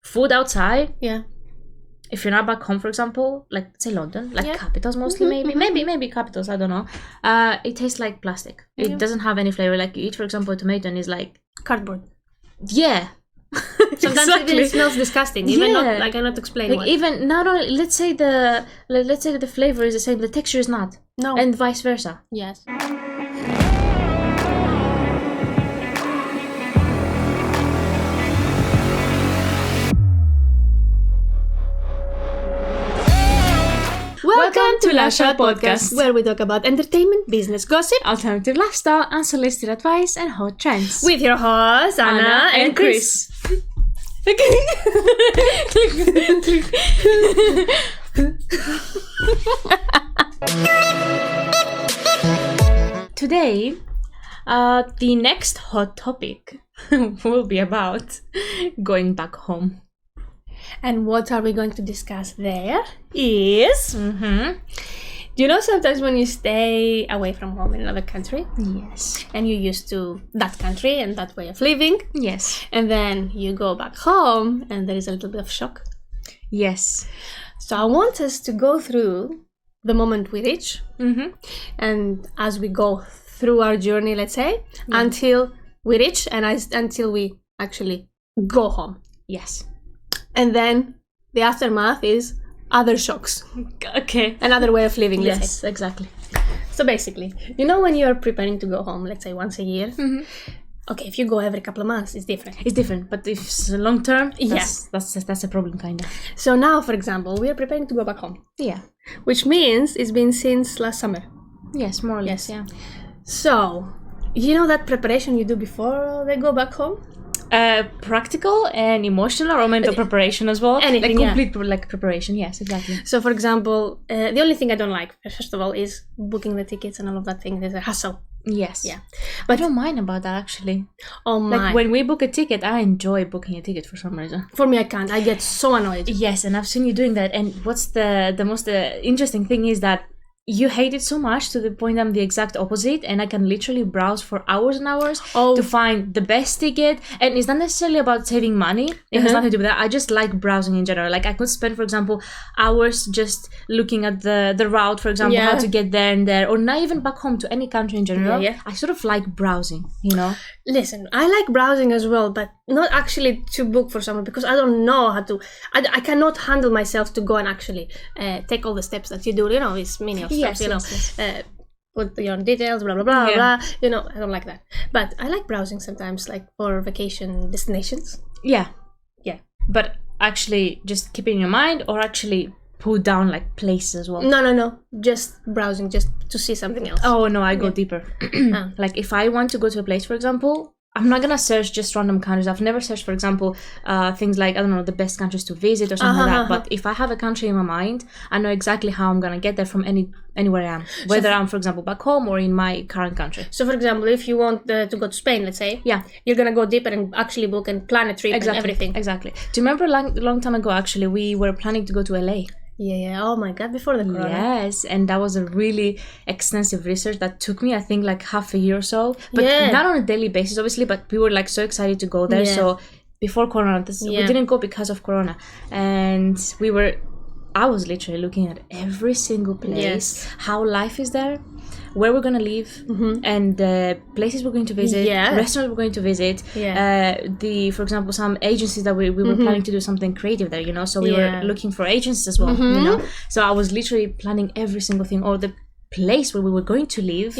food outside. Yeah. If you're not back home, for example, like say London, like Yeah. capitals mostly, maybe capitals, I don't know. It tastes like plastic. It doesn't have any flavor. Like you eat, for example, a tomato and it's like Cardboard. yeah. Sometimes Exactly. it smells disgusting. Even Yeah. not, I cannot explain Like why. even not only let's say the flavor is the same, the texture is not, No. and vice versa. Yes. Welcome to Lash podcast, where we talk about entertainment, business gossip, Alternative lifestyle, unsolicited advice, and hot trends. with your hosts Anna and Chris. Today, the next hot topic will be about going back home. And what are we going to discuss there is... Do you know sometimes when you stay away from home in another country Yes. and you're used to that country and that way of living, Yes. and then you go back home and there is a little bit of shock? Yes. So I want us to go through the moment we reach, and as we go through our journey, let's say, until we reach and until we actually go home. Yes. And then the aftermath is other shocks, Okay. another way of living, let's say. Yes, exactly. So basically, you know when you're preparing to go home, let's say once a year, okay, if you go every couple of months, it's different. It's different, but if it's long term, Yes. that's a problem, kind of. So now, for example, we are preparing to go back home, Yeah. which means it's been since last summer. Yes, more or less. Yeah. So, you know that preparation you do before they go back home? Practical and emotional or mental preparation as well. Anything, like complete like preparation. Yes, exactly. So, for example, the only thing I don't like, first of all, is booking the tickets and all of that thing. There's a hassle. Yes. Yeah. But I don't mind about that actually. Oh my. Like when we book a ticket, I enjoy booking a ticket for some reason. For me, I can't. I get so annoyed. Yes, and I've seen you doing that. And what's the most interesting thing is that you hate it so much to the point I'm the exact opposite, and I can literally browse for hours and hours to find the best ticket. And it's not necessarily about saving money. It has nothing to do with that. I just like browsing in general. Like I could spend, for example, hours just looking at the route, for example, how to get there and there, or not even back home to any country in general. I sort of like browsing, you know? Listen, I like browsing as well, but not actually to book for someone because I don't know how to. I cannot handle myself to go and actually take all the steps that you do. You know, it's many of steps. You know, put your details, blah blah blah blah. You know, I don't like that. But I like browsing sometimes, like for vacation destinations. Yeah. Yeah. But actually, just keep it in your mind, or actually put down like places as well. No. Just browsing, just to see something else. Oh no, I go deeper. Like if I want to go to a place, for example, I'm not gonna search just random countries. I've never searched, for example, things like, I don't know, the best countries to visit or something like that. But if I have a country in my mind, I know exactly how I'm gonna get there from anywhere I am. Whether I'm, for example, back home or in my current country. So, for example, if you want to go to Spain, let's say, you're gonna go deeper and actually book and plan a trip and everything. Exactly. Do you remember a long time ago, actually, we were planning to go to LA? Yeah. Oh my God, before the corona. Yes, and that was a really extensive research that took me, I think, like half a year or so. But not on a daily basis, obviously, but we were like so excited to go there. So before corona, we didn't go because of corona. And I was literally looking at every single place, how life is there, where we're going to live, and the places we're going to visit, restaurants we're going to visit, for example, some agencies that we were planning to do something creative there, you know, so we were looking for agencies as well, you know, so I was literally planning every single thing, or the place where we were going to live,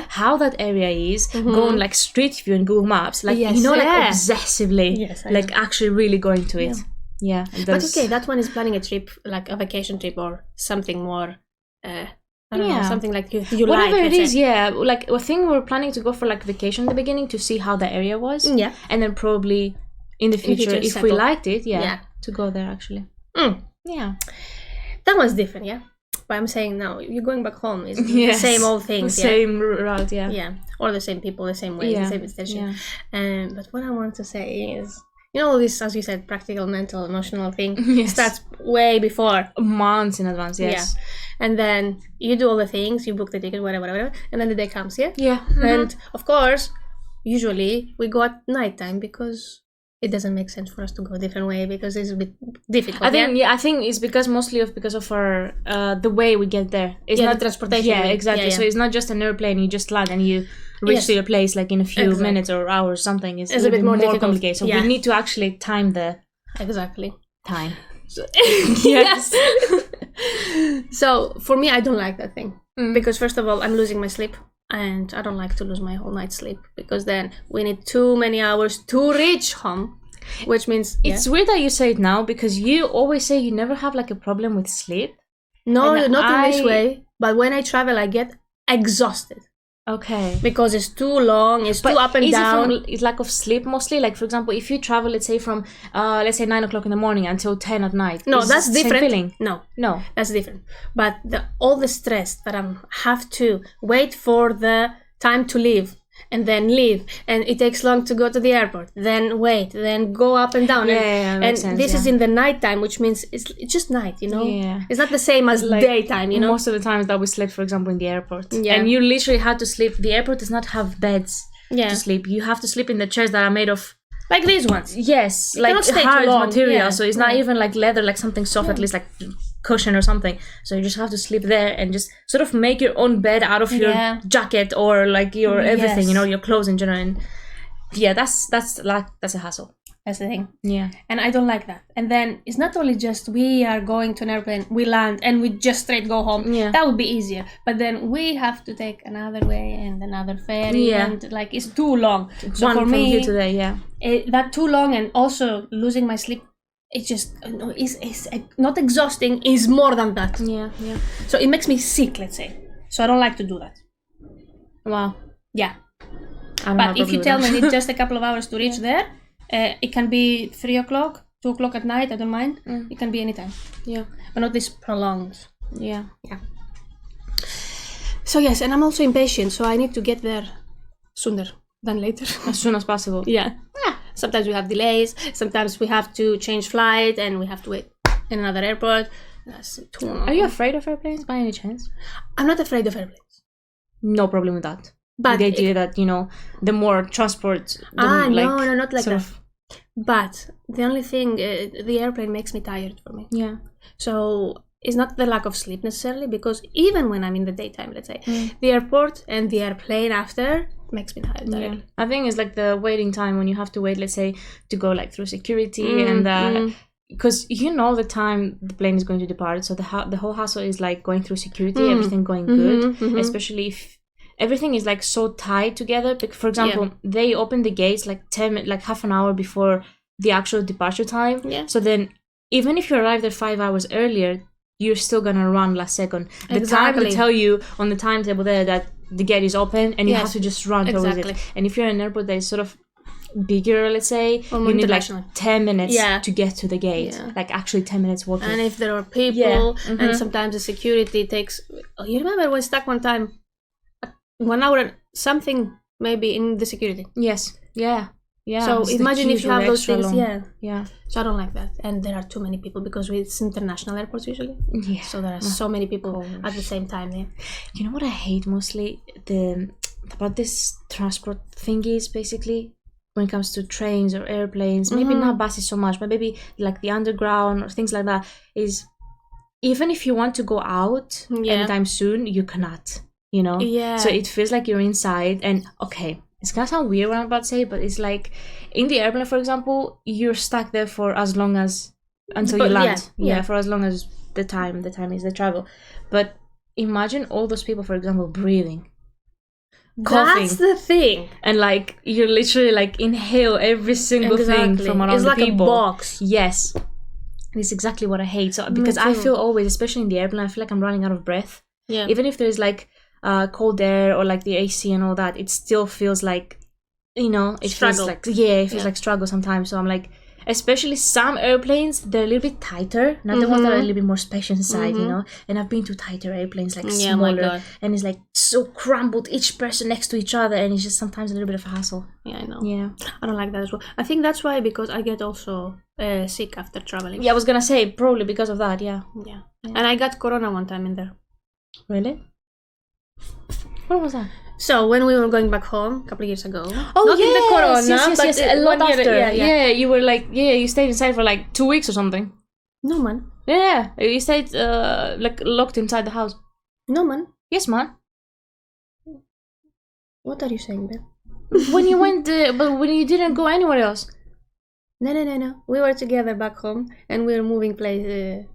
how that area is, go on like Street View and Google Maps, like, you know, like obsessively, like actually really going to it. Yeah. But okay, that one is planning a trip, like a vacation trip or something more, I don't know, something like you whatever like. It is, like I think we were planning to go for like vacation in the beginning to see how the area was. Yeah. And then probably in the future if we liked it, to go there actually. Yeah. That one's different, But I'm saying now, you're going back home, it's the same old things. The same route, Yeah. Or the same people, the same ways, the same destination. But what I want to say is, you know, this, as you said, practical, mental, emotional thing starts way before. Months in advance, yes. Yeah. And then you do all the things, you book the ticket, whatever, and then the day comes, Yeah. And of course, usually we go at nighttime because it doesn't make sense for us to go a different way because it's a bit difficult. I think it's because of our the way we get there. It's not the transportation. Yeah, exactly. So it's not just an airplane. You just land and you reach to your place like in a few minutes or hours. Something. It's a bit more complicated. So we need to actually time the time. So, yes. So for me, I don't like that thing because first of all, I'm losing my sleep. And I don't like to lose my whole night's sleep because then we need too many hours to reach home, which means it's weird that you say it now because you always say you never have like a problem with sleep. No, not in this way. But when I travel, I get exhausted. Okay. Because it's too long, it's too up and down. It's lack of sleep mostly? Like, for example, if you travel, let's say from, 9 o'clock in the morning until 10 at night. No, that's different. Same feeling? No, that's different. But all the stress that I have to wait for the time to leave and then leave, and it takes long to go to the airport, then wait, then go up and down. And this is in the nighttime, which means it's just night, you know? Yeah. It's not the same as like daytime, you know? Most of the times that we slept, for example, in the airport. Yeah. And you literally had to sleep. The airport does not have beds to sleep. You have to sleep in the chairs that are made of... Like these ones. Yes, like hard material. So it's not even like leather, like something soft, at least like cushion or something. So you just have to sleep there and just sort of make your own bed out of your jacket or like your everything, you know, your clothes in general. And that's a hassle. That's the thing. Yeah. And I don't like that. And then it's not only just we are going to an airplane, we land and we just straight go home. Yeah. That would be easier. But then we have to take another way and another ferry and like it's too long. So One for me here today, that too long and also losing my sleep, it's just it's not exhausting, is more than that. Yeah. So it makes me sick, let's say. So I don't like to do that. Wow. Yeah. But if you tell me it's just a couple of hours to reach there, it can be 3 o'clock, 2 o'clock at night, I don't mind. It can be anytime. Yeah. But not this prolonged. Yeah. So yes, and I'm also impatient, so I need to get there sooner than later. As soon as possible. Yeah. Sometimes we have delays, sometimes we have to change flight and we have to wait in another airport. That's too long. Are you afraid of airplanes by any chance? I'm not afraid of airplanes. No problem with that. But the idea that, you know, the more transport... no, not like that. But the only thing, the airplane makes me tired for me. Yeah. So it's not the lack of sleep necessarily, because even when I'm in the daytime, let's say, the airport and the airplane after makes me tired. Yeah. I think it's like the waiting time when you have to wait, let's say, to go like through security and... Because you know the time the plane is going to depart, so the whole hassle is like going through security, everything going good, especially if everything is like so tied together. For example, they open the gates like half an hour before the actual departure time. Yeah. So then, even if you arrive there 5 hours earlier, you're still gonna run last second. The time will tell you on the timetable there that the gate is open, and you have to just run towards it. And if you're in an airport that is sort of bigger, let's say, you need like 10 minutes to get to the gate, like actually 10 minutes walking. And if there are people and sometimes the security takes, you remember we stuck one time 1 hour and something maybe in the security. Yes. So imagine if you have those things. Yeah. So I don't like that. And there are too many people because it's international airports usually. Yeah. So there are so many people at the same time there. You know what I hate mostly about this transport thingies basically, when it comes to trains or airplanes, maybe not buses so much, but maybe like the underground or things like that, is even if you want to go out anytime soon, you cannot, you know? Yeah. So it feels like you're inside, and okay, it's gonna sound weird what I'm about to say, but it's like in the airplane, for example, you're stuck there for as long as until you land. Yeah, for as long as the time is the travel. But imagine all those people, for example, breathing. Coughing. That's the thing. And like you literally like inhale every single thing from around the people. It's like a box. Yes. It's exactly what I hate. So because I feel always, especially in the airplane, I feel like I'm running out of breath. Yeah. Even if there's like cold air or like the AC and all that, it still feels like, you know, it feels like like struggle sometimes. So I'm like, especially some airplanes, they're a little bit tighter, not the ones that are a little bit more spacious inside, you know. And I've been to tighter airplanes, like smaller, and it's like so crumbled, each person next to each other, and it's just sometimes a little bit of a hassle. Yeah, I know. Yeah, I don't like that as well. I think that's why, because I get also sick after traveling. Yeah, I was gonna say probably because of that. Yeah. And I got corona one time in there. Really? What was that? So when we were going back home a couple of years ago, not in the corona, but a lot after. Yeah, you were like, you stayed inside for like 2 weeks or something. No, man. Yeah, you stayed like locked inside the house. No, man. Yes, man. What are you saying, Ben? When you went, but when you didn't go anywhere else. No. We were together back home, and we were moving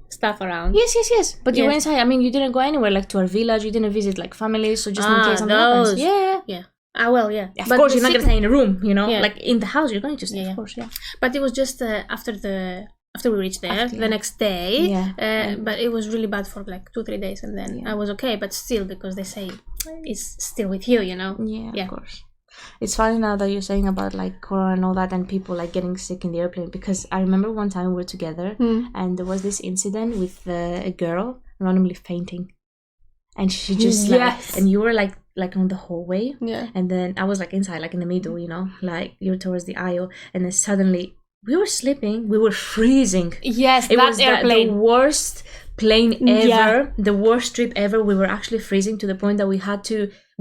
stuff around. Yes. But you went inside. I mean, you didn't go anywhere, like to our village. You didn't visit like families, so just in case something happens. Yeah. Well, yeah. Of course, you're not gonna stay in a room, you know. Like in the house, you're going to stay. Of course, yeah. But it was just after we reached there, the next day. But it was really bad for like 2-3 days, and then I was okay. But still, because they say it's still with you, you know. Yeah, of course. It's funny now that you're saying about like corona and all that and people like getting sick in the airplane, because I remember one time we were together and there was this incident with a girl randomly fainting, and she just and you were like on the hallway, and then I was like inside, like in the middle, you know, like you were towards the aisle, and then suddenly we were sleeping, we were freezing. Yes, it was the worst plane ever, the worst trip ever. We were actually freezing to the point that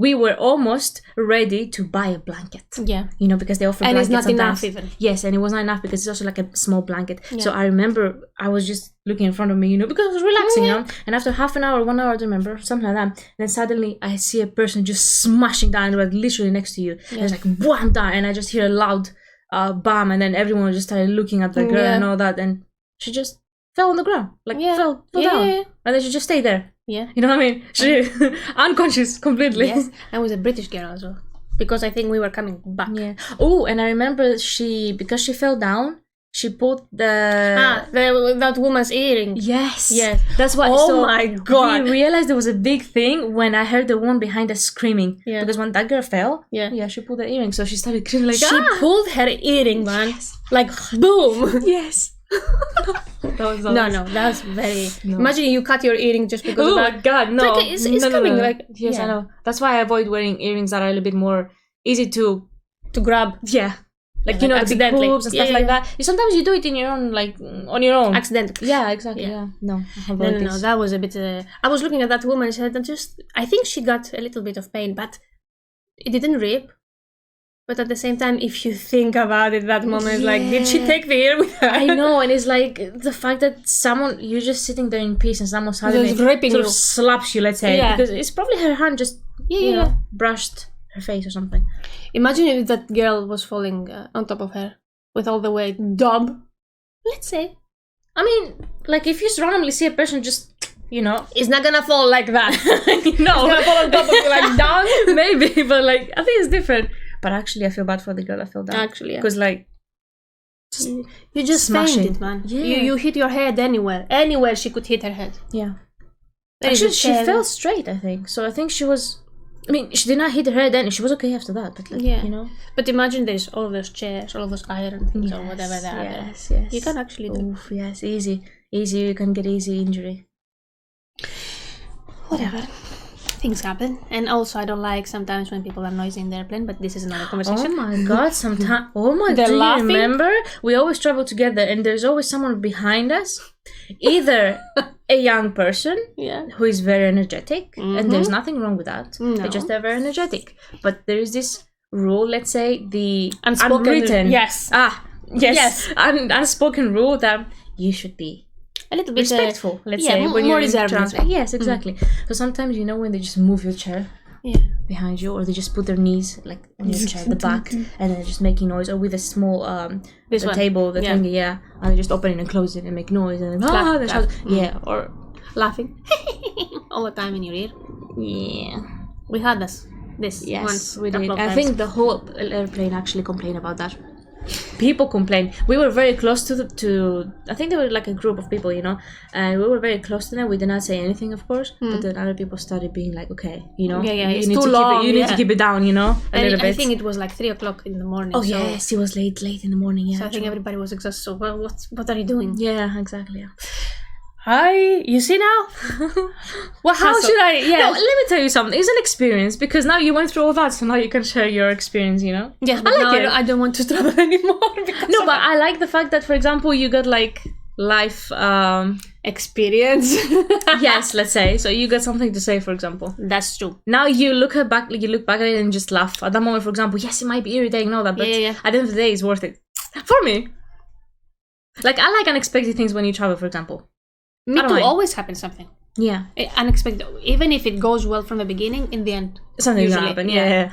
we were almost ready to buy a blanket. Yeah. You know, because they offer blankets. And it's not sometimes. enough even. Yes, and it was not enough because it's also like a small blanket. Yeah. So I remember I was just looking in front of me, you know, because I was relaxing, you know. And after half an hour, 1 hour, I don't remember, something like that. Then suddenly I see a person just smashing down, like literally next to you. And it's like, wham, down. And I just hear a loud bam. And then everyone just started looking at the girl and all that. And she just fell on the ground. Like, fell down. Yeah. And then she just stayed there. Yeah. You know what I mean? She unconscious completely. Yes. And was a British girl as well. Because I think we were coming back. Yeah. Oh, and I remember because she fell down, she put that woman's earring. Yes. That's why. Oh my god. We realized there was a big thing when I heard the one behind us screaming. Yeah. Because when that girl fell, she pulled her earring. So she started screaming like, she pulled her earring, man. Yes. Like boom. Yes. No, that's very. No. Imagine you cut your earring just because of that. Oh my god, no! Like, it's coming. No. Like yes, I know. That's why I avoid wearing earrings that are a little bit more easy to grab. Yeah, like you know, the big hoops and stuff like that. Sometimes you do it in your own, like on your own, accidentally. Yeah, exactly. Yeah. No, that was a bit. I was looking at that woman and said, I think she got a little bit of pain, but it didn't rip. But at the same time, if you think about it, that moment is like, did she take the ear with her? I know, and it's like the fact that you're just sitting there in peace and someone suddenly sort of slaps you, let's say. Yeah. Because it's probably her hand just, you know, brushed her face or something. Imagine if that girl was falling on top of her with all the weight. Dub. Let's say. I mean, like if you randomly see a person just, you know. It's not gonna fall like that. No. It's gonna fall on top of you like down. Maybe, but like, I think it's different. But actually, I feel bad for the girl that fell down. Actually, yeah. Because like, you just fainted, man. Yeah. You hit your head anywhere. Anywhere she could hit her head. Yeah. Actually, she fell straight, I think. So I think she was. I mean, she did not hit her head then. She was okay after that. But like, you know. But imagine there's all of those chairs, all of those iron things, or whatever they are. Yes. You can actually do. Oof, yes, easy. You can get easy injury. Whatever. Things happen, and also I don't like sometimes when people are noisy in the airplane, but this is another conversation. Oh my god, sometimes. Oh my god, do you remember? We always travel together, and there's always someone behind us, either a young person who is very energetic, and there's nothing wrong with that. No. They're just very energetic. But there is this rule, let's say, the unwritten, unspoken rule that you should be a little bit respectful, let's say, when you're reserved. Yes, exactly. So sometimes, you know, when they just move your chair behind you, or they just put their knees like on your chair, the back, and then just making noise, or with a small table, the thing, and they just open it and close it and make noise, and then or laughing all the time in your ear. Yeah, we had this once. We did. I think the whole airplane actually complained about that. People complain. We were very close to I think there were like a group of people, you know, and we were very close to them. We did not say anything, of course, but then other people started being like, okay, you know, it's too long. You need to keep it down, you know, a little bit. I think it was like 3:00 in the morning. Oh, so yes, it was late in the morning. Yeah, so I think everybody was exhausted. So what are you doing? Yeah, exactly. Yeah. You see now? Well, how should I? Yeah. No, let me tell you something. It's an experience, because now you went through all that, so now you can share your experience, you know? Yes, but I don't want to travel anymore. No, but I like the fact that, for example, you got like life experience. Yes, let's say. So you got something to say, for example. That's true. Now you look back at it and just laugh. At that moment, for example, yes, it might be irritating, all that, but at the end of the day, it's worth it. For me. Like, I like unexpected things when you travel, for example. Me too, always happens something. Yeah. Unexpected. Even if it goes well from the beginning, in the end. Something's gonna happen, yeah.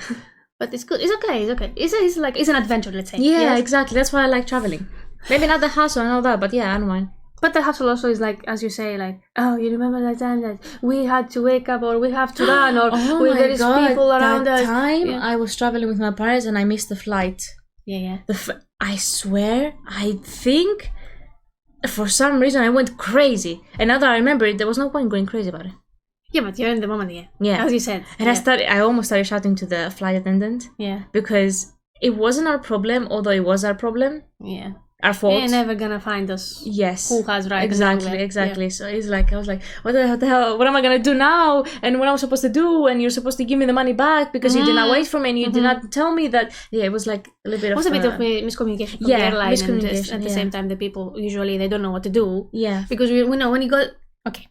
But it's good. It's okay. It's an adventure, let's say. Yeah, exactly. That's why I like traveling. Maybe not the hassle and all that, but yeah, I don't mind. But the hassle also is like, as you say, like, oh, you remember that time that we had to wake up or we have to run or there is people around us. That time I was traveling with my parents and I missed the flight. Yeah. I swear, I think for some reason I went crazy. And now that I remember it, there was no point going crazy about it. Yeah, but you're in the moment, yeah. As you said. And I almost started shouting to the flight attendant. Yeah. Because it wasn't our problem, although it was our problem. Yeah. Our fault. You're never gonna find us. Yes. Who has right? Exactly. Yeah. So it's like, I was like, what the hell? What am I gonna do now? And what am I supposed to do? And you're supposed to give me the money back because you did not wait for me and you did not tell me that. Yeah, it was like a little bit of. It was a bit of miscommunication from the airline, miscommunication, and at the same time, the people usually they don't know what to do. Yeah. Because we know when you go. Okay.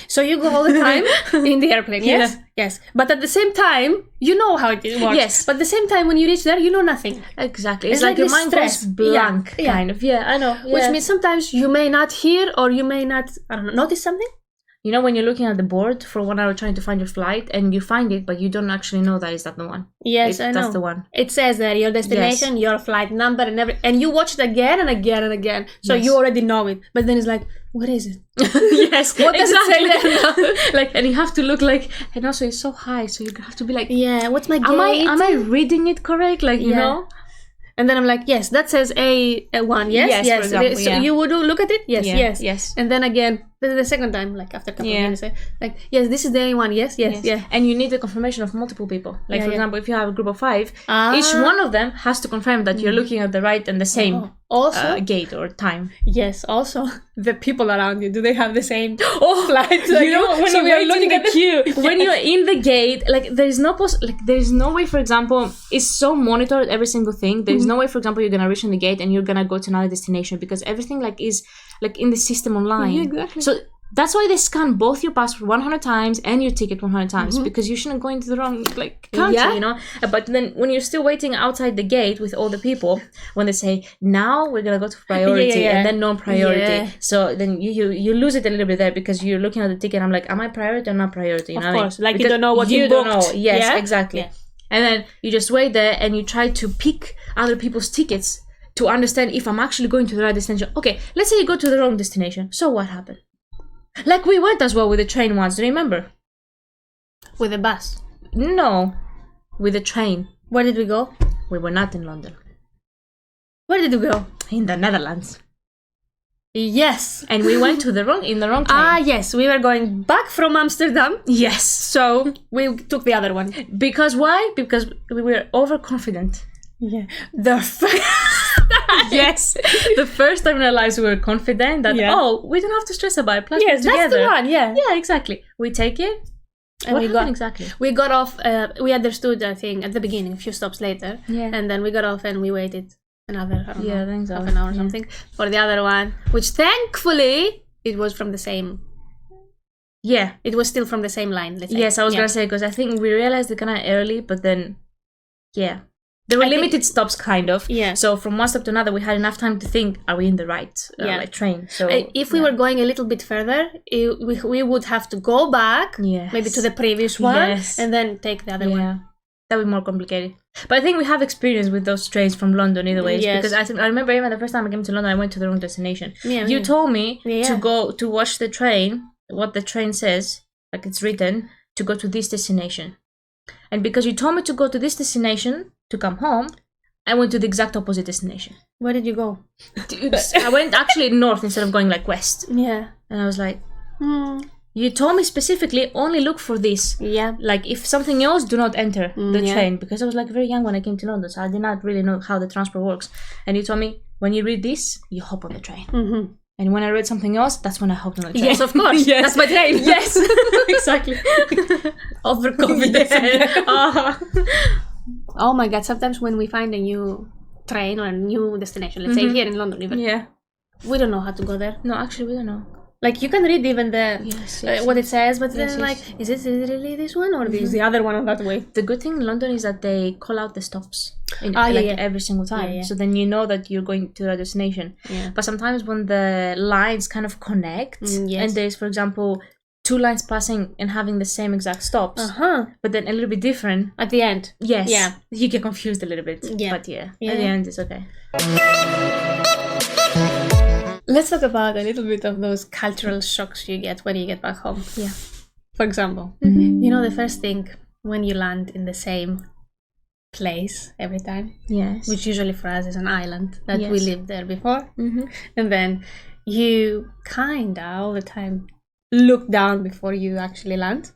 So you go all the time in the airplane, yes? Yeah. Yes. But at the same time, you know how it works. Yes. But at the same time, when you reach there, you know nothing. Exactly. It's like your mind goes blank, kind of. Yeah, I know. Yeah. Which means sometimes you may not hear or you may not, notice something. You know when you're looking at the board for 1 hour trying to find your flight and you find it, but you don't actually know that is that the one. Yes, I know. That's the one. It says there, your destination, your flight number and you watch it again and again and again. So you already know it. But then it's like, what is it? Yes, what does it say there? Like, and you have to look like, and also it's so high, so you have to be like, yeah, what's my gate? Am I reading it correct? Like, you know? And then I'm like, yes, that says A1. Yes. For example, so you would look at it? Yes. And then again, the second time, like after a couple of minutes, like, yes, this is the A1. Yes. And you need the confirmation of multiple people. Like, for example, if you have a group of 5, each one of them has to confirm that you're looking at the right and the same gate or time. Yes. Also, the people around you, do they have the same flight? Like, you know, when you're looking at the queue, when you're in the gate, like there is no way, for example, it's so monitored every single thing. There is no way, for example, you're gonna reach in the gate and you're gonna go to another destination because everything is in the system online. Yeah, exactly. So that's why they scan both your passport 100 times and your ticket 100 times because you shouldn't go into the wrong country, you know. But then when you're still waiting outside the gate with all the people, when they say now we're gonna go to priority and then non-priority, so then you lose it a little bit there because you're looking at the ticket. I'm like, am I priority or not priority? You know of course, what I mean? like you don't know what you booked. Don't know. Yes, exactly. Yeah. And then you just wait there and you try to pick other people's tickets to understand if I'm actually going to the right destination. Okay, let's say you go to the wrong destination. So what happened? Like we went as well with the train once, do you remember? With the bus? No, with the train. Where did we go? We were not in London. Where did we go? In the Netherlands. Yes. And we went to the wrong train. Yes, we were going back from Amsterdam. Yes. So we took the other one. Because why? Because we were overconfident. Yeah. Yes. The first time in our lives we were confident that we don't have to stress about it. Plus yes, that's the one. Yeah. Yeah, exactly. We take it. And we got off. We understood, I think, at the beginning, a few stops later. Yeah. And then we got off and we waited another half an hour or something for the other one, which thankfully it was from the same. Yeah. It was still from the same line. Let's say. Yes, I was gonna say because I think we realized it kind of early, but then, there were limited stops, kind of. Yeah. So from one stop to another, we had enough time to think: are we in the right train? So if we were going a little bit further, we would have to go back, maybe to the previous one, and then take the other one. That would be more complicated. But I think we have experience with those trains from London either way. Because I remember even the first time I came to London, I went to the wrong destination. You told me to go to watch the train, what the train says, like it's written, to go to this destination. And because you told me to go to this destination to come home, I went to the exact opposite destination. Where did you go? I went actually north instead of going like west. Yeah. And I was like, you told me specifically only look for this. Yeah. Like if something else, do not enter the train. Because I was like very young when I came to London, so I did not really know how the transport works. And you told me, when you read this, you hop on the train. Mm-hmm. And when I read something else, that's when I hopped on the train. Yes, of course. Yes. That's my train. Yes, exactly. Overconfidence. Oh my God, sometimes when we find a new train or a new destination, let's say here in London even. Yeah. we don't know how to go there. No, actually, we don't know. Like, you can read even the what it says, but then yes. is it really this one or is the other one on that way? The good thing in London is that they call out the stops every single time. Yeah. So then you know that you're going to a destination. Yeah. But sometimes when the lines kind of connect, and there's, for example, 2 lines passing and having the same exact stops, but then a little bit different at the end. Yes. Yeah. You get confused a little bit. Yeah. But at the end it's okay. Let's talk about a little bit of those cultural shocks you get when you get back home. Yeah. For example, you know, the first thing when you land in the same place every time. Yes. Which usually for us is an island that we lived there before. And then you kinda all the time look down before you actually land.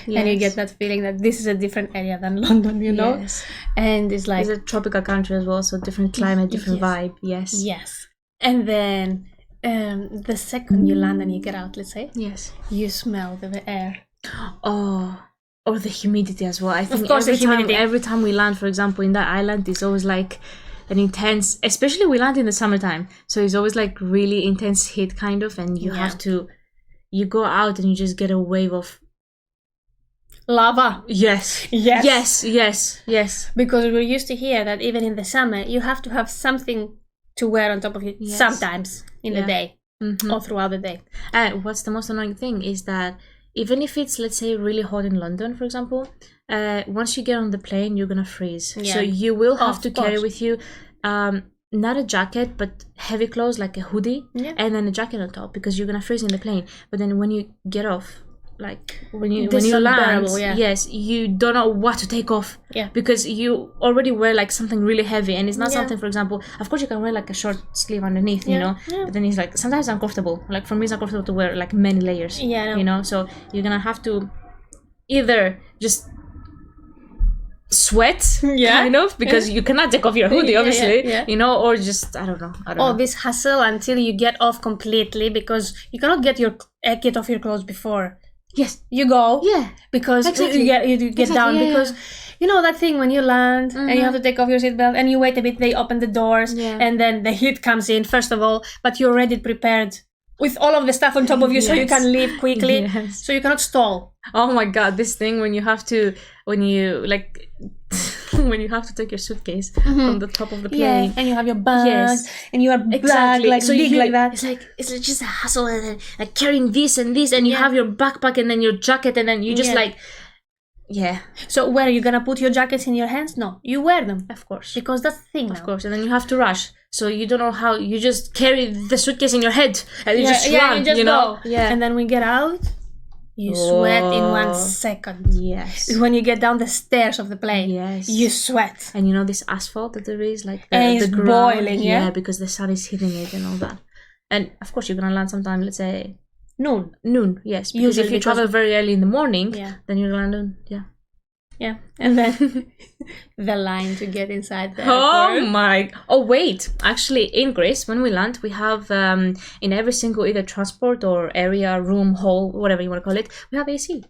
And you get that feeling that this is a different area than London, you know? Yes. And it's like... It's a tropical country as well, so different climate, different vibe. Yes. Yes. And then the second you land and you get out, let's say, you smell the air. Oh, or the humidity as well. I think of course, every time we land, for example, in that island, it's always like an intense, especially we land in the summertime, so it's always like really intense heat kind of, and you have to, you go out and you just get a wave of lava. Yes. Because we're used to hear that even in the summer you have to have something to wear on top of you sometimes in the day or throughout the day. And what's the most annoying thing is that even if it's, let's say, really hot in London, for example, once you get on the plane, you're gonna freeze. So you will have to carry with you not a jacket, but heavy clothes like a hoodie and then a jacket on top, because you're gonna freeze in the plane. But then when you get off, like when you land, you don't know what to take off, because you already wear like something really heavy, and it's not something, for example, of course you can wear like a short sleeve underneath, you know, but then it's like sometimes uncomfortable. Like for me, it's uncomfortable to wear like many layers, you know, so you're gonna have to either just sweat kind of, because you cannot take off your hoodie obviously, you know, or just I don't know. This hassle until you get off completely, because you cannot get off your clothes before you go, because you get down, because you know that thing when you land and you have to take off your seatbelt and you wait a bit, they open the doors and then the heat comes in first of all, but you're already prepared with all of the stuff on top of you, so you can leave quickly, so you cannot stall. Oh my god, this thing when you have to take your suitcase from the top of the plane, and you have your bag and your bag like so big like that. It's just a hassle, and then like carrying this and this, and you have your backpack and then your jacket, and then you just So where are you gonna put your jackets in your hands? No, you wear them, of course, because that's the thing. Of course, and then you have to rush. So you don't know how, you just carry the suitcase in your head and you just run, you know? Go. And then we get out, you sweat in 1 second. Yes. When you get down the stairs of the plane, you sweat. And you know this asphalt that there is, like the ground, boiling, because the sun is hitting it and all that. And of course you're gonna land sometime, let's say noon, yes. Because usually if you travel very early in the morning, then you're gonna land and then the line to get inside the airport. Wait, actually in Greece when we land, we have in every single either transport or area, room, hall, whatever you want to call it, we have AC.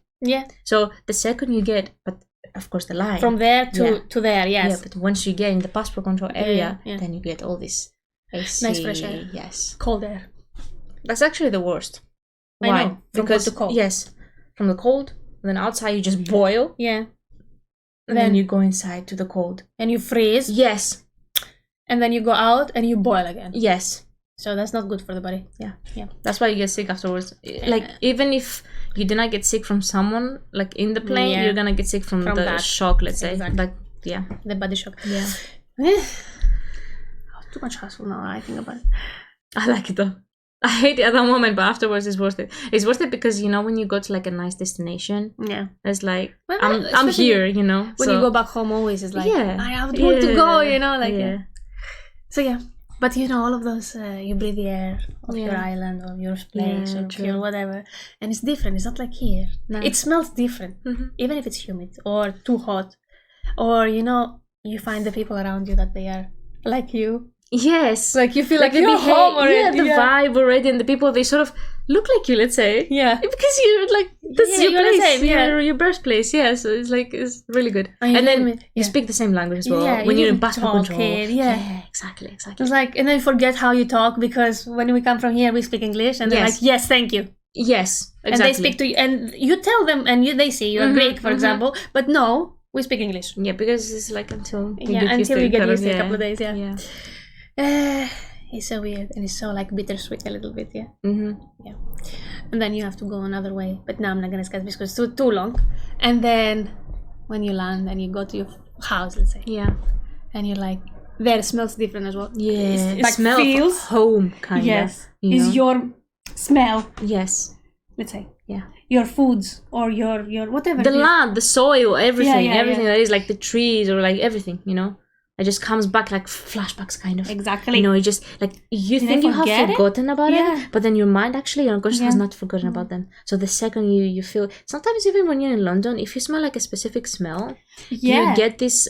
So the second you get, but of course the line from there to there, but once you get in the passport control area, then you get all this AC, nice fresh air, cold air. That's actually the worst. Why? I know, from cold to cold. From the cold, and then outside you just boil, and then you go inside to the cold and you freeze, and then you go out and you boil again, so that's not good for the body. That's why you get sick afterwards. Like even if you do not get sick from someone like in the plane, you're gonna get sick from the that shock, let's say. Like the body shock. Too much hassle now I think about it. I like it though. I hate it at that moment, but afterwards it's worth it. It's worth it because, you know, when you go to like a nice destination, it's like I'm here, you know. When you go back home, always it's like I have to go, you know, like So but you know, all of those you breathe the air of your island or your place or your whatever, and it's different. It's not like here. It smells different, even if it's humid or too hot, or you know, you find the people around you that they are like you. Yes, like you feel like you're home already. The vibe already, and the people, they sort of look like you, let's say. Yeah. Because you're like, this is your you're place, the same, your birthplace, yeah. So it's like, it's really good. And then you speak the same language as well. When you're in passport control. Yeah, exactly. It's like, and then you forget how you talk, because when we come from here, we speak English, and they're like, yes, thank you. Yes, exactly. And they speak to you, and you tell them, and they say you're Greek, for example, but no, we speak English. Yeah, because it's like until you get used to it, a couple of days, it's so weird, and it's so like bittersweet a little bit, yeah. And then you have to go another way, but now I'm not gonna discuss this because it's too long. And then when you land and you go to your house, let's say, and you're like, there, it smells different as well. It like smells of home, kind of. Yes, is your smell. Yes, let's say. Your foods or your whatever. The land, the soil, everything, everything that is like the trees or like everything, you know. It just comes back like flashbacks, kind of. Exactly. You know, it just like you think you have forgotten about it, but then your mind actually, your unconscious has not forgotten about them. So the second you feel, sometimes even when you're in London, if you smell like a specific smell, you get this.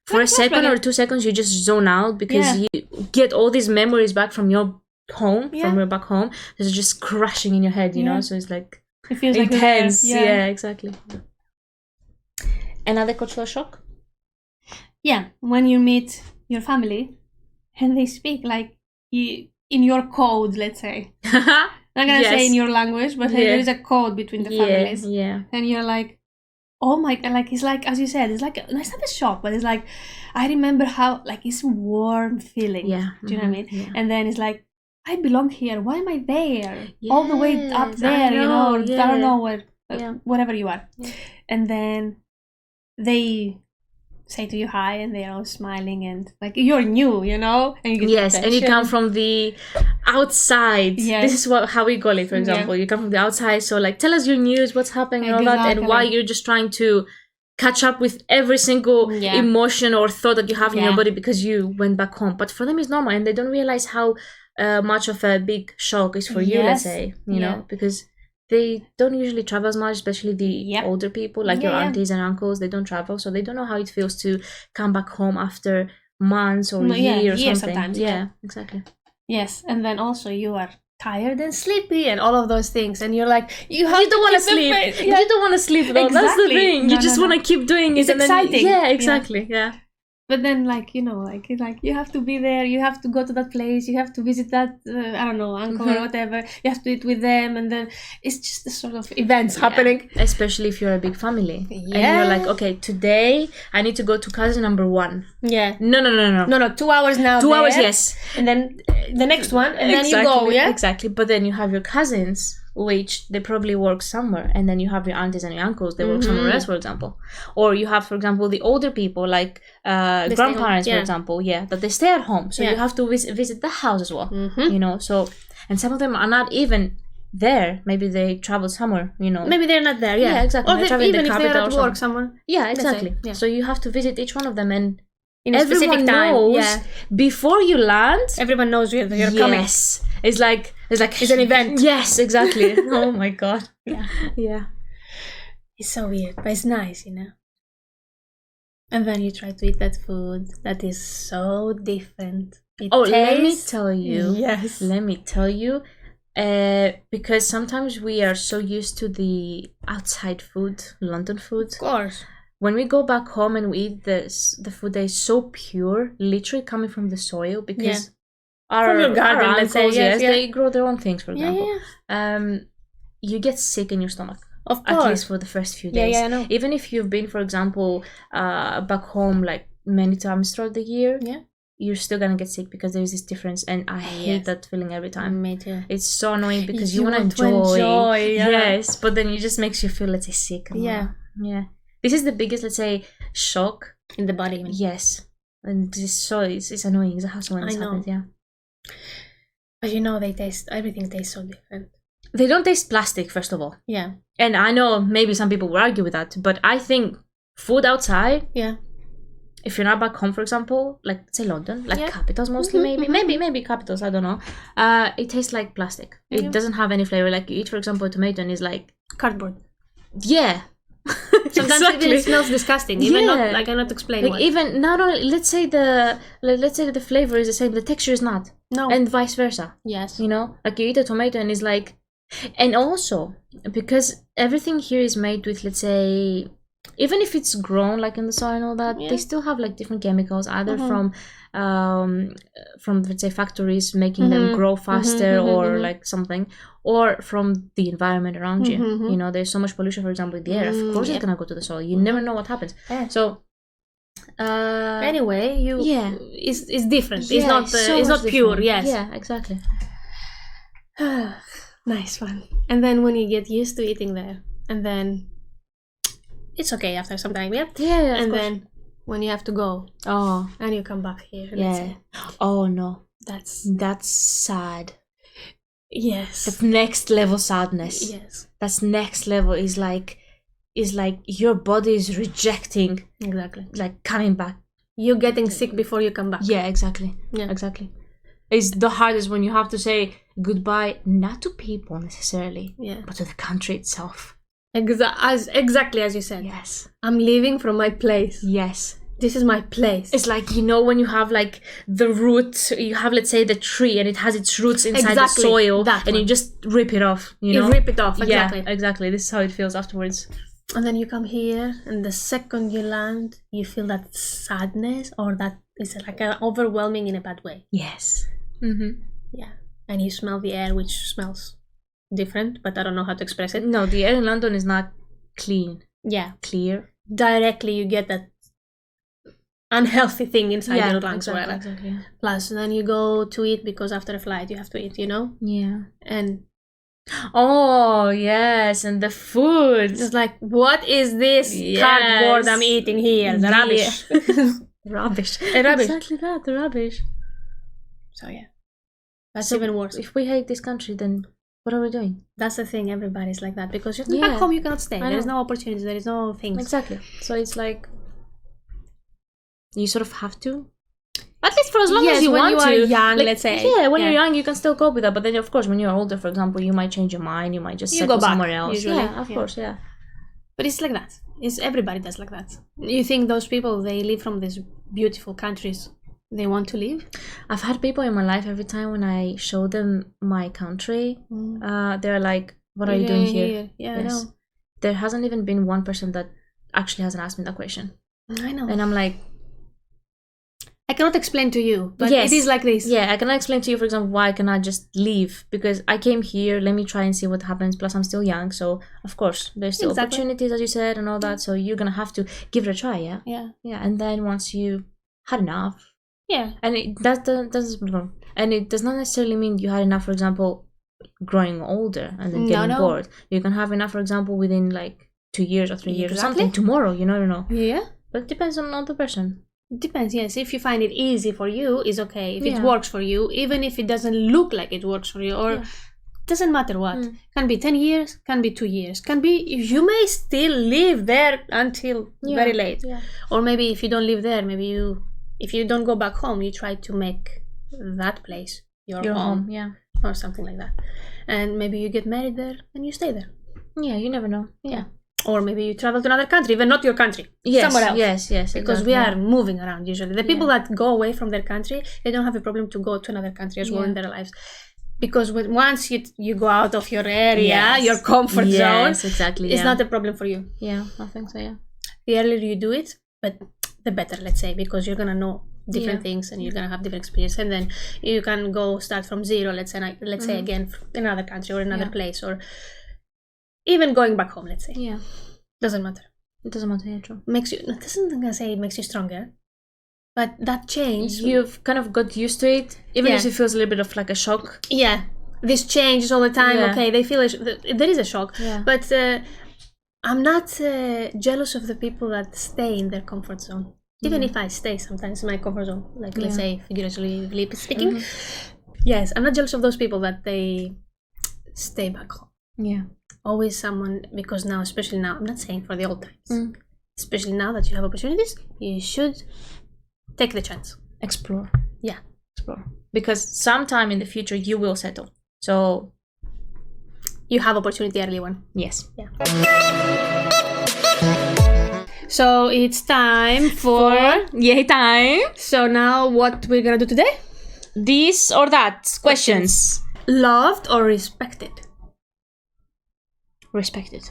For a second or 2 seconds, you just zone out because you get all these memories back from your home, from your back home. It's just crashing in your head, you know. So it's like it feels intense. Like yeah, exactly. Another cultural shock. Yeah, when you meet your family and they speak like in your code, let's say. Not gonna say in your language, but there is a code between the families. Yeah. And you're like, oh my god, like it's like, as you said, it's like, it's not a shock, but it's like, I remember how, like, it's warm feeling. Yeah. Do you know what I mean? Yeah. And then it's like, I belong here. Why am I there? All the way up there, you know, I don't know where, wherever you are. Yeah. And then they say to you hi, and they're all smiling, and like you're new, you know, and you get and you come from the outside. This is how we call it, for example. You come from the outside, so like tell us your news, what's happening, and all that, and why you're just trying to catch up with every single emotion or thought that you have in your body because you went back home. But for them it's normal, and they don't realize how much of a big shock is for you, let's say, you know, because they don't usually travel as much, especially the older people, like your aunties and uncles. They don't travel, so they don't know how it feels to come back home after months or a year or something. Sometimes, exactly. Yes, and then also you are tired and sleepy and all of those things, and you're like, you don't want to sleep. You don't want to sleep though. Exactly. That's the thing. You just want to keep doing it. It's exciting. Exactly. Yeah. But then, like, you know, like you have to be there, you have to go to that place, you have to visit that, I don't know, uncle or whatever, you have to eat with them, and then it's just the sort of events happening. Especially if you're a big family. And you're like, okay, today I need to go to cousin number 1. Yeah. No, 2 hours now. 2 hours, yes. And then the next one, and then you go, Exactly. But then you have your cousins, which they probably work somewhere, and then you have your aunties and your uncles, they work somewhere else, for example. Or you have, for example, the older people, like grandparents, for example, that they stay at home, so you have to visit the house as well, you know. So, and some of them are not even there, maybe they travel somewhere, you know, maybe they're not there, exactly, or even if they're at work somewhere, exactly. So you have to visit each one of them, and in a specific time knows before you land, everyone knows you're coming. It's like it's an event. Yes, exactly. Oh my god. Yeah. It's so weird, but it's nice, you know. And then you try to eat that food that is so different. Let me tell you. Yes. Let me tell you. Because sometimes we are so used to the outside food, London food. Of course. When we go back home and we eat the food that is so pure, literally coming from the soil, because from your garden, our let's uncles, say, they grow their own things, for example. You get sick in your stomach. Of course. At least for the first few days. I know. Even if you've been, for example, back home like many times throughout the year, you're still gonna get sick because there's this difference, and I hate that feeling every time. Me too. It's so annoying because you want to enjoy. Yes, but then it just makes you feel, let's say, sick. Yeah. This is the biggest, let's say, shock in the body. Yes, and this is so it's annoying. It's a hassle when this happens. Yeah. But you know, everything tastes so different. They don't taste plastic, first of all. Yeah. And I know maybe some people will argue with that, but I think food outside. Yeah. If you're not back home, for example, like say London, like capitals mostly, maybe capitals, I don't know. It tastes like plastic. It doesn't have any flavor. Like you eat, for example, a tomato, and it's like cardboard. Yeah. Sometimes even it smells disgusting. Even not, I cannot explain. Like even not only, let's say the flavor is the same, the texture is not. No. And vice versa. Yes. You know, like you eat a tomato and it's like, and also because everything here is made with, let's say, even if it's grown like in the soil and all that, they still have like different chemicals, either from let's say factories making them grow faster or like something, or from the environment around you. You know, there's so much pollution, for example, in the air. Of course, it's gonna go to the soil. You never know what happens. So. Anyway, it's different. It's not different. pure. Yes. Yeah, exactly. Nice one. And then when you get used to eating there, and then it's okay after some time. Yeah. Yeah. And then when you have to go, and you come back here. Let's say. Oh no. That's sad. Yes. That's next level sadness. Yes. That's next level is like your body is rejecting. Exactly. Like coming back. You're getting sick before you come back. Yeah, exactly. Yeah. Exactly. It's the hardest when you have to say goodbye, not to people necessarily, but to the country itself. Exactly as you said. Yes. I'm leaving from my place. Yes. This is my place. It's like, you know, when you have like the root, you have, let's say, the tree and it has its roots inside the soil and you just rip it off, you know? You rip it off, exactly. Yeah, exactly. This is how it feels afterwards. And then you come here and the second you land, you feel that sadness, or that is like overwhelming in a bad way. Yes. Yeah. And you smell the air, which smells different, but I don't know how to express it. No, the air in London is not clean. Yeah. Clear. Directly you get that unhealthy thing inside your lungs. Exactly. Plus, then you go to eat because after a flight you have to eat, you know? Yeah. And oh, yes, and the food. It's like, what is this cardboard I'm eating here? The rubbish. Rubbish. Rubbish. Exactly that, the rubbish. So, yeah. That's even worse. If we hate this country, then what are we doing? That's the thing, everybody's like that. Because back home you cannot stay. There is no opportunities, there is no things. Exactly. So it's like, you sort of have to. At least for as long as you want to. When you are young, let's say. Yeah, when you're young, you can still cope with that. But then, of course, when you're older, for example, you might change your mind. You might just settle somewhere else. Usually. Yeah, of course, yeah. But it's like that. Everybody does like that. You think those people, they live from these beautiful countries, they want to leave? I've had people in my life, every time when I show them my country, they're like, what are you doing here? Yeah, I know. There hasn't even been one person that actually hasn't asked me that question. I know. And I'm like, I cannot explain to you, but it is like this. Yeah, I cannot explain to you, for example, why I cannot just leave. Because I came here, let me try and see what happens. Plus, I'm still young, so of course, there's still opportunities, as you said, and all that. So you're going to have to give it a try, yeah? Yeah. Yeah, and then once you had enough. Yeah. And it does not necessarily mean you had enough, for example, growing older and then getting bored. You can have enough, for example, within like 2 years or 3 years or something. Tomorrow, you never know. Yeah. But it depends on the person. Depends, yes. If you find it easy for you, it's okay. If it works for you, even if it doesn't look like it works for you, or doesn't matter what. Can be 10 years, can be 2 years, can be, you may still live there until very late. Yeah. Or maybe if you don't live there, maybe if you don't go back home, you try to make that place your home. Yeah. Or something like that. And maybe you get married there and you stay there. Yeah, you never know. Yeah. Or maybe you travel to another country, even not your country, somewhere else. Yes, because we are moving around usually. The people that go away from their country, they don't have a problem to go to another country as well in their lives. Because once you go out of your area, your comfort zone, it's not a problem for you. Yeah, I think so, yeah. The earlier you do it, but the better, let's say, because you're going to know different things and you're going to have different experience. And then you can start from zero, let's say again, in another country or another place, or even going back home, let's say. Yeah. Doesn't matter. It doesn't matter, yeah, true. It makes you stronger. But that change... You've kind of got used to it, even if it feels a little bit of like a shock. Yeah. This changes all the time. Yeah. Okay, they feel... there is a shock. Yeah. But I'm not jealous of the people that stay in their comfort zone. Even if I stay sometimes in my comfort zone. Like, let's say, figuratively speaking. Yes, I'm not jealous of those people that they stay back home. Yeah. Always someone, because now, especially now, I'm not saying for the old times, especially now that you have opportunities, you should take the chance. Explore. Yeah. Explore. Because sometime in the future you will settle. So you have opportunity early one. Yes. Yeah. So it's time for yay time. So now what we're gonna do today? This or that. Questions. Loved or respected? Respected.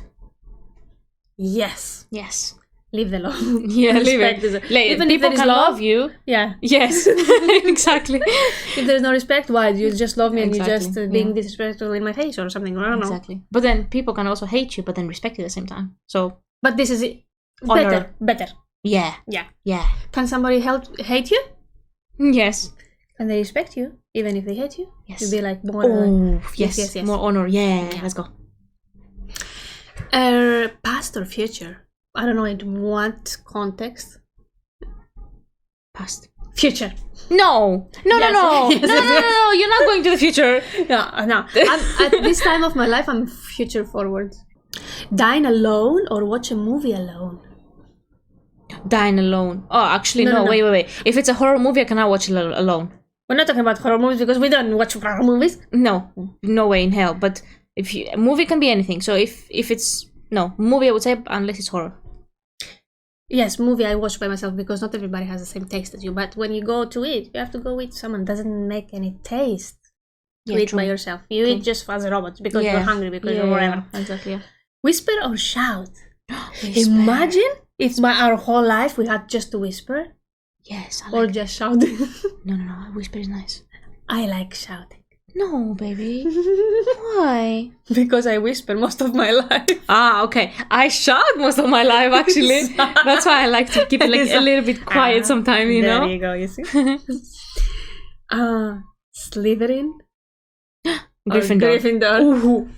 Yes. Yes. Leave the love. Yeah, leave Respect it. is Even people can love you. Yeah. Yes. Exactly. If there's no respect, why? You just love me and Exactly. you're just being disrespectful in my face or something. I don't know. Exactly. But then people can also hate you, but then respect you at the same time. So. But this is Honor. better. Yeah. Yeah. Yeah. Can somebody hate you? Yes. Can they respect you even if they hate you? Yes. You'll be like more. Yes. More honor. Yeah. Let's go. Past or future? I don't know in what context. Past. Future. No. No. Yes. No. Yes, No. You're not going to the future. No. At this time of my life, I'm future forward. Dine alone or watch a movie alone? Dine alone. Oh, actually, no. Wait. If it's a horror movie, I cannot watch it alone. We're not talking about horror movies because we don't watch horror movies. No way in hell. But if a movie can be anything. So if it's movie, I would say unless it's horror. Yes, movie I watch by myself because not everybody has the same taste as you. But when you go to eat, you have to go with someone. Doesn't make any taste to eat by yourself. You eat just as a robot because you're hungry because you're whatever. Exactly. Yeah. Whisper or shout? Whisper. Imagine if our whole life we had just to whisper. Yes. Or just shouting. No. Whisper is nice. I like shouting. No, baby. Why? Because I whisper most of my life. Okay. I shout most of my life, actually. That's why I like to keep it like a little bit quiet sometimes, you know? There you go, you see. Slytherin? Gryffindor. Ooh.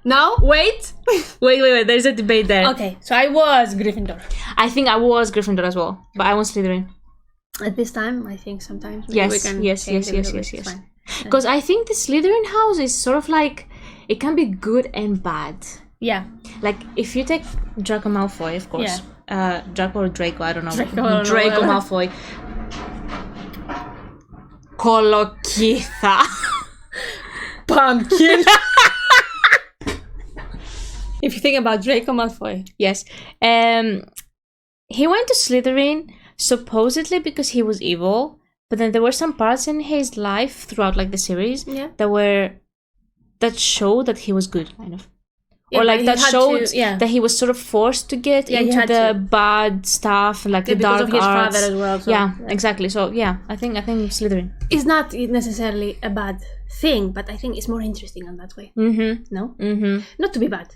Now, wait. Wait. There's a debate there. Okay, so I was Gryffindor. I think I was Gryffindor as well, but I was Slytherin. At this time, I think sometimes yes. Because I think the Slytherin house is sort of like, it can be good and bad. Yeah. Like, if you take Draco Malfoy, of course. Yeah. Draco or Draco, I don't know. Draco Malfoy. Kolokitha. Pumpkin. If you think about Draco Malfoy. Yes. He went to Slytherin supposedly because he was evil. But then there were some parts in his life throughout like the series that showed that he was good, kind of. Yeah, or like that showed that he was sort of forced to get into the bad stuff, like the dark arts. Because of his father as well. So, yeah, exactly. So I think Slytherin. It's not necessarily a bad thing, but I think it's more interesting in that way. Mm-hmm. No? Mm-hmm. Not to be bad.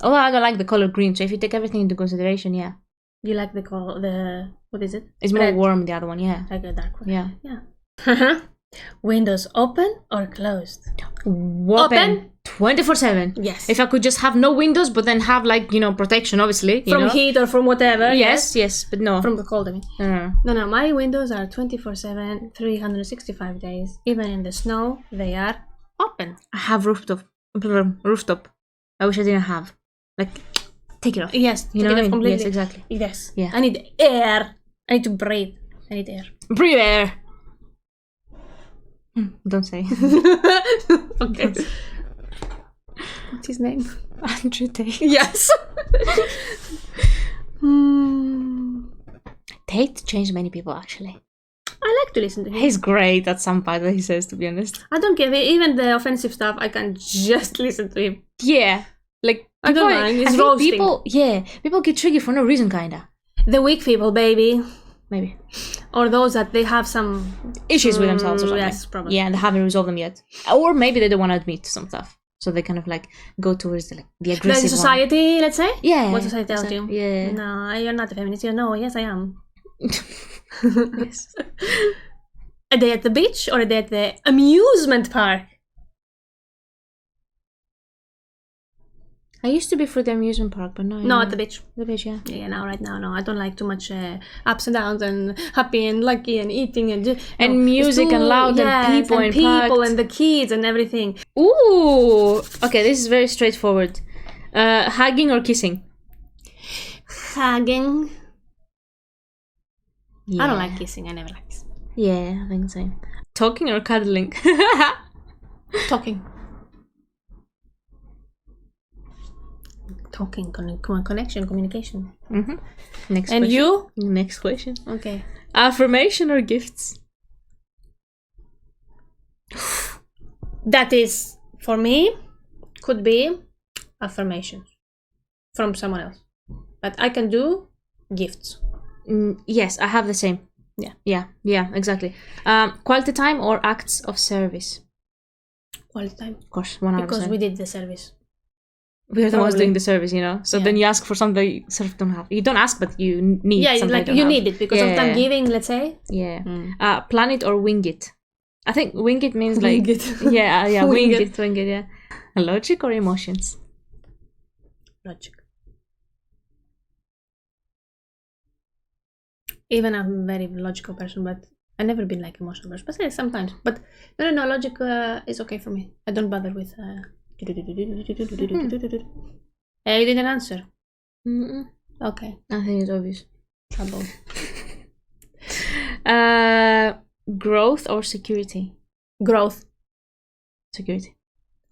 Oh, I don't like the color green. So if you take everything into consideration, You like the what is it? It's more warm, the other one, Like a dark one. Yeah. Windows open or closed? Open 24/7. Yes. If I could just have no windows, but then have like, protection, obviously. From heat or from whatever. Yes, but no. From the cold, I mean. No. My windows are 24/7, 365 days. Even in the snow, they are open. I have rooftop. I wish I didn't have. Like, take it off. Yes, take it off completely. Yes, exactly. Yes. Yeah. I need air. I need to breathe. I need air. Breathe air. Don't say. Okay. What's his name? Andrew Tate. Yes. Tate changed many people, actually. I like to listen to him. He's great at some part that he says, to be honest. I don't care. Even the offensive stuff, I can just listen to him. Yeah. Like, I don't mind. It's roasting. People get triggered for no reason, kinda. The weak people, baby. Maybe. Or those that they have some issues with themselves or something. Yes, probably. Yeah, and they haven't resolved them yet. Or maybe they don't want to admit some stuff. So they kind of like go towards the aggressive the society, let's say? Yeah. What society tells you? Yeah. No, you're not a feminist. No, yes, I am. Yes. A day at the beach or a day at the amusement park? I used to be for the amusement park, but now No, at the beach. The beach, yeah. Yeah, now right now, no. I don't like too much ups and downs and happy and lucky and eating and music and loud and people and the kids and everything. Ooh, okay, this is very straightforward. Hugging or kissing? Hugging. Yeah. I don't like kissing. I never like kissing. Yeah, I think the same. Talking or cuddling? Talking. Talking, connection, communication. Mm-hmm. Next and question. You? Next question. Okay. Affirmation or gifts? that is, for me, could be affirmations from someone else. But I can do gifts. Yes, I have the same. Yeah, exactly. Quality time or acts of service? Quality time. Of course, 100%. Because we did the service. We're the ones doing the service, you know. So then you ask for something that you sort of don't have. You don't ask, but you need. Yeah, something like you need it because of time giving. Let's say. Yeah. Plan it or wing it. I think wing it means like. Wing it. Yeah. Wing it. Yeah. Logic or emotions? Logic. Even I'm a very logical person, but I've never been like emotional person. But sometimes. But no, logic is okay for me. I don't bother with. You didn't answer. Okay. I think it's obvious. Trouble. Growth or security? Growth. Security.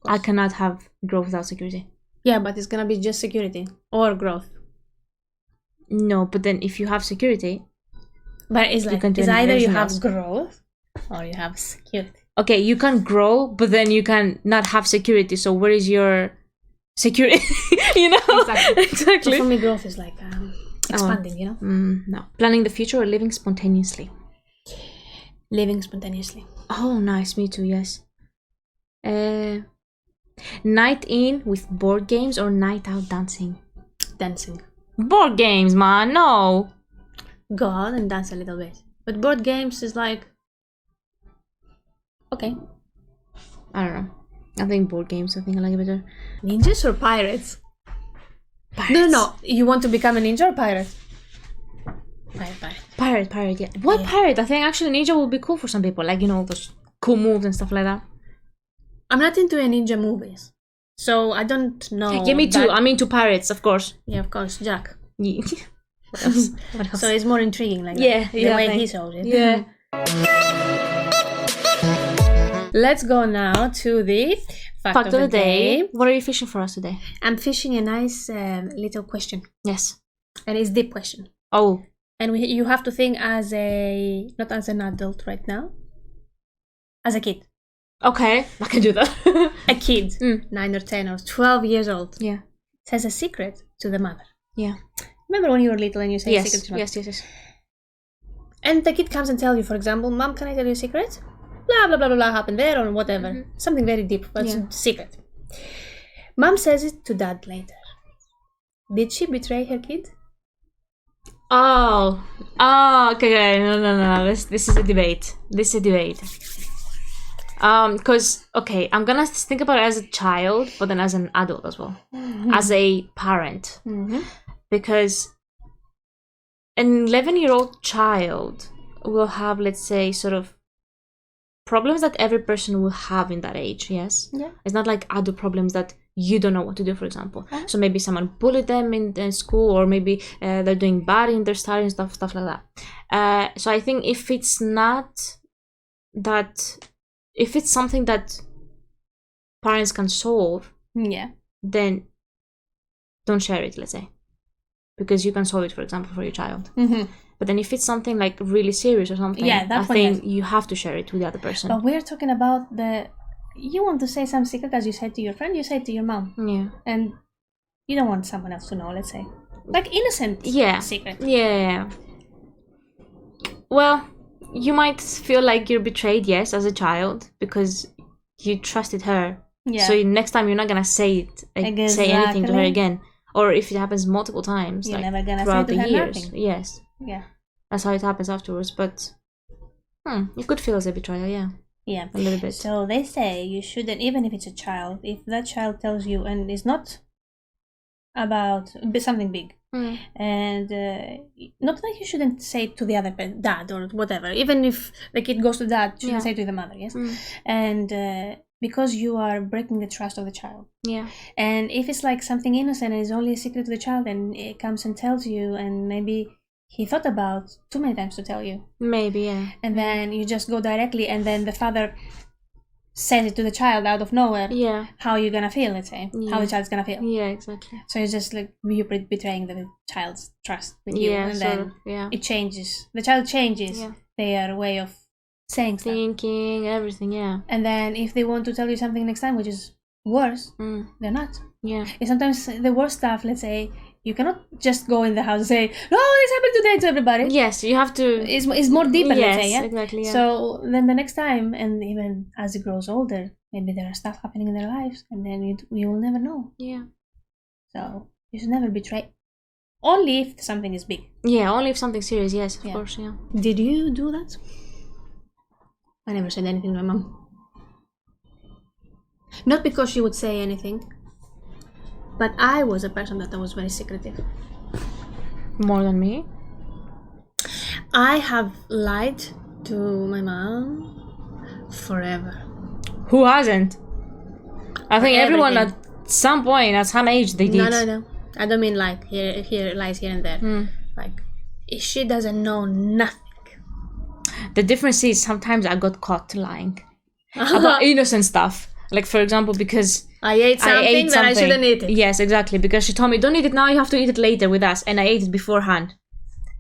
I cannot have growth without security. Yeah, but it's gonna be just security or growth. No, but then if you have security, but it's like it's either you have growth or you have security. Okay, you can grow, but then you can not have security. So where is your security? You know? Exactly. So for me, growth is like expanding, you know? No. Planning the future or living spontaneously? Living spontaneously. Oh, nice. Me too, yes. Night in with board games or night out dancing? Dancing. Board games, man. No. Go out and dance a little bit. But board games is like... Okay. I don't know. I think board games, I think I like it better. Ninjas or pirates? No. You want to become a ninja or pirate? Pirate, yeah. What pirate? I think actually ninja would be cool for some people. Like, you know, those cool moves and stuff like that. I'm not into ninja movies. So I don't know. Yeah, me too. I'm into pirates, of course. Yeah, of course. Jack. Yeah. What else? So it's more intriguing like that. The way he shows it. Yeah. Let's go now to the fact of the day. What are you fishing for us today? I'm fishing a nice little question. Yes. And it's deep question. Oh. And you have to think not as an adult right now, as a kid. Okay, I can do that. A kid, 9 or 10 or 12 years old. Yeah. Says a secret to the mother. Yeah. Remember when you were little and you said a secret to your mother? Yes. And the kid comes and tells you, for example, Mom, can I tell you a secret? Blah, blah, blah, blah, blah, happened there or whatever. Something very deep, but it's a secret. Mom says it to Dad later. Did she betray her kid? Oh, okay. No. This is a debate. Because, okay, I'm gonna think about it as a child, but then as an adult as well. As a parent. Because an 11-year-old child will have, let's say, sort of problems that every person will have in that age, yes? Yeah. It's not like adult problems that you don't know what to do, for example. So maybe someone bullied them in school, or maybe they're doing bad in their study and stuff like that. So I think if it's something that parents can solve, then don't share it, let's say. Because you can solve it, for example, for your child. But then if it's something like really serious or something, I think you have to share it with the other person. But we're talking about you want to say some secret, as you said to your friend, you say it to your mom. Yeah. And you don't want someone else to know, let's say. Like innocent secret. Yeah. Well, you might feel like you're betrayed, yes, as a child, because you trusted her. Yeah. So next time you're not going to say anything to her again. Or if it happens multiple times, you're like never gonna throughout say the to years. Nothing. Yes. Yeah. That's how it happens afterwards. But it could feel as a betrayal, yeah. Yeah. A little bit. So they say you shouldn't, even if it's a child, if that child tells you and is not about something big, and not like you shouldn't say it to the other dad or whatever. Even if the kid goes to dad, you shouldn't say it to the mother, yes? And because you are breaking the trust of the child. Yeah. And if it's like something innocent and it's only a secret to the child and it comes and tells you, and maybe he thought about too many times to tell you. Maybe, yeah. And then you just go directly, and then the father says it to the child out of nowhere. Yeah. How you're gonna feel, let's say. Yeah. How the child's gonna feel. Yeah, exactly. So it's just like you betraying the child's trust with you. And then it changes. The child changes their way of saying stuff. Thinking, everything, yeah. And then if they want to tell you something next time, which is worse, they're not. Yeah. And sometimes the worst stuff, let's say, you cannot just go in the house and say, "No, this happened today" to everybody. Yes, you have to. It's more deeper, let's say, yeah? Exactly, yeah. So then the next time, and even as it grows older, maybe there are stuff happening in their lives, and then you will never know. Yeah. So you should never betray. Only if something is big. Yeah, only if something serious, yes, of course, yeah. Did you do that? I never said anything to my mom. Not because she would say anything, but I was a person that was very secretive. More than me? I have lied to my mom forever. Who hasn't? I think everyone at some point, at some age, they did. No. I don't mean like here lies here and there. Like, she doesn't know nothing. The difference is sometimes I got caught lying about innocent stuff. Like, for example, because I ate something that I shouldn't eat it. Yes, exactly. Because she told me, don't eat it now, you have to eat it later with us. And I ate it beforehand.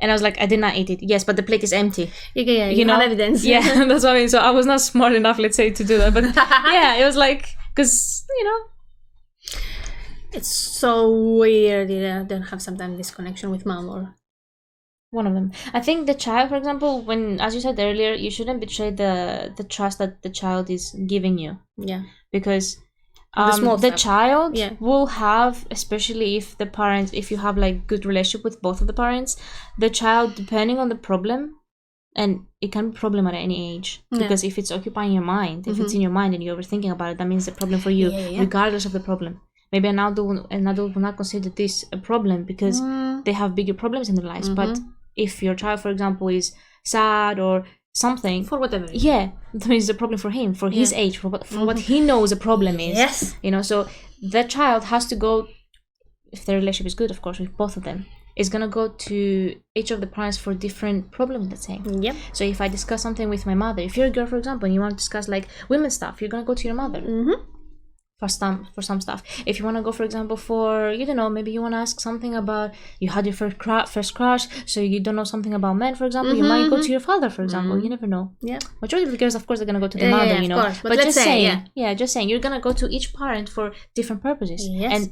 And I was like, I did not eat it. Yes, but the plate is empty. Yeah, you know? Have evidence. Yeah, that's what I mean. So I was not smart enough, let's say, to do that. But yeah, it was like, because, It's so weird. I don't have sometimes this connection with mom or... One of them. I think the child, for example, when, as you said earlier, you shouldn't betray the trust that the child is giving you. Yeah. Because the child will have, especially if you have like good relationship with both of the parents, the child, depending on the problem, and it can be a problem at any age, because if it's occupying your mind, if it's in your mind and you're overthinking about it, that means it's a problem for you, regardless of the problem. Maybe an adult will not consider this a problem because they have bigger problems in their lives, but if your child, for example, is sad or something, for whatever, that means a problem for him, for his age, for what he knows a problem is. Yes. So that child has to go, if the relationship is good, of course, with both of them, is gonna go to each of the parents for different problems, let's say. Yep. So if I discuss something with my mother, if you're a girl, for example, and you want to discuss like women's stuff, you're gonna go to your mother. For some stuff. If you want to go, for example, for, maybe you want to ask something about, you had your first crush, so you don't know something about men, for example, you might go to your father, for example. You never know. Yeah. Majority of the girls, of course, are going to go to the mother, of course. But just saying, just saying, you're going to go to each parent for different purposes. Yes. And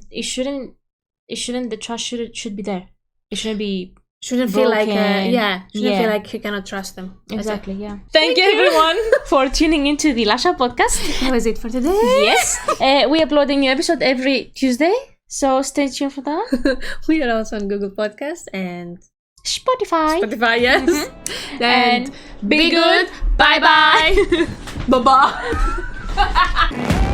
the trust should be there. It shouldn't be... Shouldn't feel like feel like you cannot trust them. Exactly, yeah. Thank you everyone for tuning into the Lash podcast. That was it for today. Yes. We upload a new episode every Tuesday, so stay tuned for that. We are also on Google Podcast and Spotify, yes. And be good. Bye bye. Bye bye.